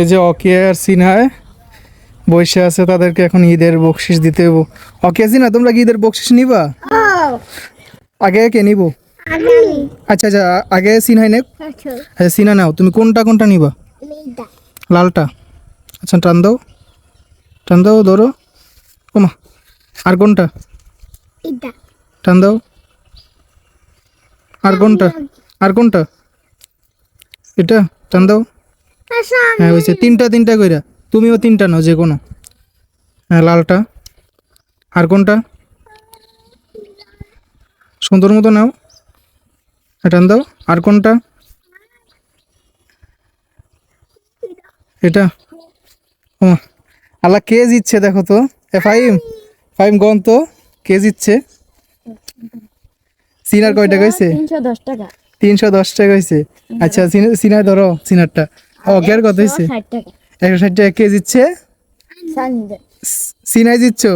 এই যে অকিয়া আর সিনহায় বসে আছে, তাদেরকে এখন ঈদের বকশিস দিতে হবো। অকিয়া সিনহা, তোমরা কি ঈদের বকশিস নিবা? আগে কে নিব? আচ্ছা আচ্ছা, আগে সিনহাই নে। হ্যাঁ সিনহা নাও, তুমি কোনটা কোনটা নিবা? লালটা। আচ্ছা টান দাও ধরো। ওমা, আর কোনটা? টান দাও। আর কোনটা? আর কোনটা? এটা টান দাও। হ্যাঁ হয়েছে, তিনটা কইরা। তুমিও তিনটা নাও যে কোনো। হ্যাঁ লালটা। আর কোনটা? সুন্দর মতো নাও। টান দাও। আর কোনটা? এটা। ও আল্লাহ, কে জিতছে দেখো তো। ফাইম ফাইম গন তো, কে জিতছে? সিনার কয়টা কইছে? 310 টাকা। 310 টাকা হয়েছে। আচ্ছা সিনার ধরো, সিনারটা। ও কের কত হয়েছে? 160 টাকা। 160 টাকা। কে জিতছে? সিনাই জিতছো।